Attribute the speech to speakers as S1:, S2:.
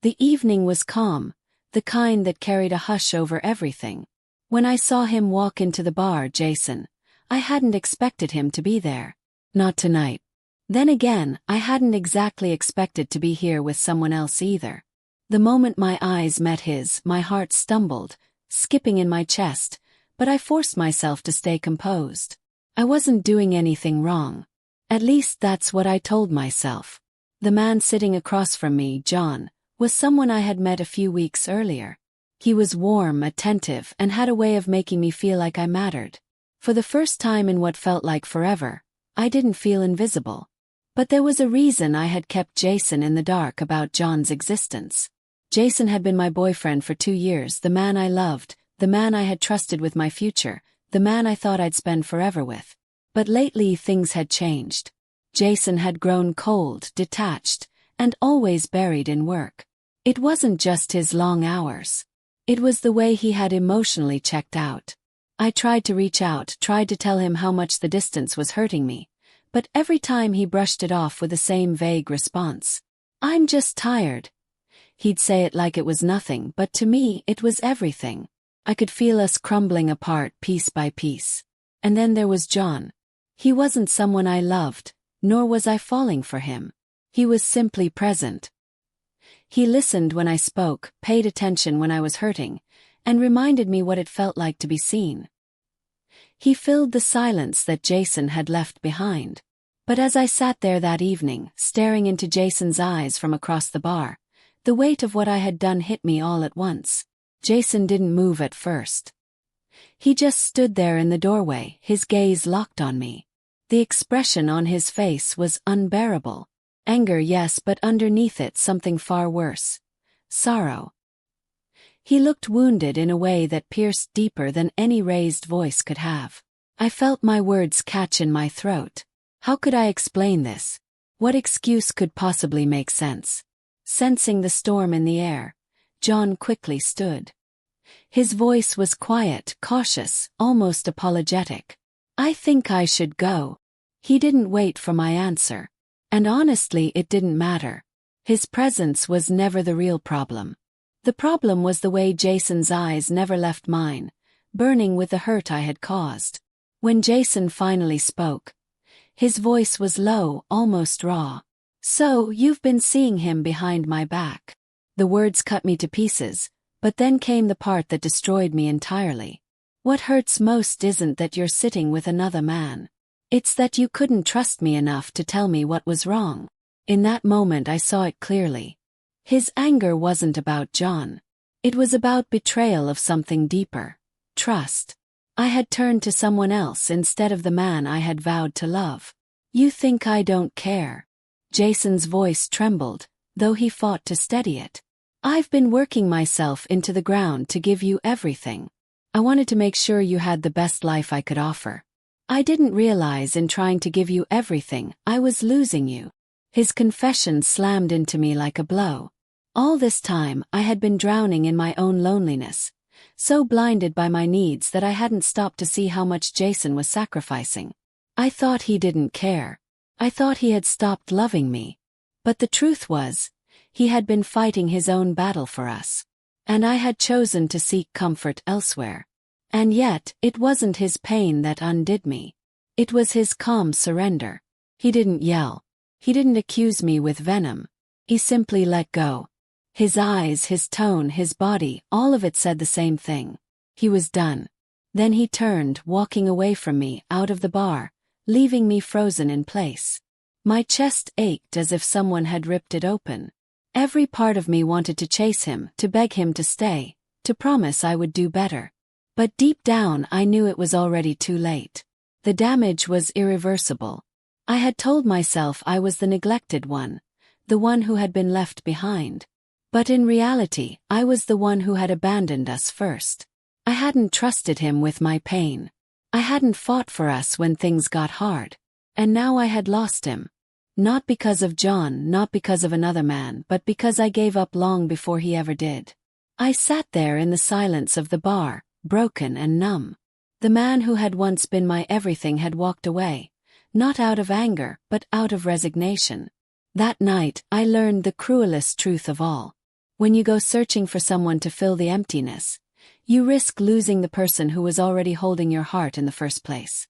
S1: The evening was calm, the kind that carried a hush over everything. When I saw him walk into the bar, Jason, I hadn't expected him to be there. Not tonight. Then again, I hadn't exactly expected to be here with someone else either. The moment my eyes met his, my heart stumbled, skipping in my chest, but I forced myself to stay composed. I wasn't doing anything wrong. At least that's what I told myself. The man sitting across from me, John, was someone I had met a few weeks earlier. He was warm, attentive, and had a way of making me feel like I mattered. For the first time in what felt like forever, I didn't feel invisible. But there was a reason I had kept Jason in the dark about John's existence. Jason had been my boyfriend for 2 years, the man I loved, the man I had trusted with my future, the man I thought I'd spend forever with. But lately things had changed. Jason had grown cold, detached, and always buried in work. It wasn't just his long hours. It was the way he had emotionally checked out. I tried to reach out, tried to tell him how much the distance was hurting me, but every time he brushed it off with the same vague response. "I'm just tired." He'd say it like it was nothing, but to me it was everything. I could feel us crumbling apart piece by piece. And then there was John. He wasn't someone I loved, nor was I falling for him. He was simply present. He listened when I spoke, paid attention when I was hurting, and reminded me what it felt like to be seen. He filled the silence that Jason had left behind. But as I sat there that evening, staring into Jason's eyes from across the bar, the weight of what I had done hit me all at once. Jason didn't move at first. He just stood there in the doorway, his gaze locked on me. The expression on his face was unbearable. Anger, yes, but underneath it something far worse. Sorrow. He looked wounded in a way that pierced deeper than any raised voice could have. I felt my words catch in my throat. How could I explain this? What excuse could possibly make sense? Sensing the storm in the air, John quickly stood. His voice was quiet, cautious, almost apologetic. "I think I should go." He didn't wait for my answer. And honestly, it didn't matter. His presence was never the real problem. The problem was the way Jason's eyes never left mine, burning with the hurt I had caused. When Jason finally spoke, his voice was low, almost raw. "So, you've been seeing him behind my back." The words cut me to pieces, but then came the part that destroyed me entirely. What hurts most isn't that you're sitting with another man. It's that you couldn't trust me enough to tell me what was wrong. In that moment I saw it clearly. His anger wasn't about John. It was about betrayal of something deeper. Trust. I had turned to someone else instead of the man I had vowed to love. "You think I don't care?" Jason's voice trembled, though he fought to steady it. "I've been working myself into the ground to give you everything. I wanted to make sure you had the best life I could offer. I didn't realize in trying to give you everything, I was losing you." His confession slammed into me like a blow. All this time, I had been drowning in my own loneliness, so blinded by my needs that I hadn't stopped to see how much Jason was sacrificing. I thought he didn't care. I thought he had stopped loving me. But the truth was, he had been fighting his own battle for us. And I had chosen to seek comfort elsewhere. And yet, it wasn't his pain that undid me. It was his calm surrender. He didn't yell. He didn't accuse me with venom. He simply let go. His eyes, his tone, his body, all of it said the same thing. He was done. Then he turned, walking away from me, out of the bar, leaving me frozen in place. My chest ached as if someone had ripped it open. Every part of me wanted to chase him, to beg him to stay, to promise I would do better. But deep down I knew it was already too late. The damage was irreversible. I had told myself I was the neglected one, the one who had been left behind. But in reality, I was the one who had abandoned us first. I hadn't trusted him with my pain. I hadn't fought for us when things got hard. And now I had lost him. Not because of John, not because of another man, but because I gave up long before he ever did. I sat there in the silence of the bar, broken and numb. The man who had once been my everything had walked away, not out of anger, but out of resignation. That night, I learned the cruelest truth of all. When you go searching for someone to fill the emptiness, you risk losing the person who was already holding your heart in the first place.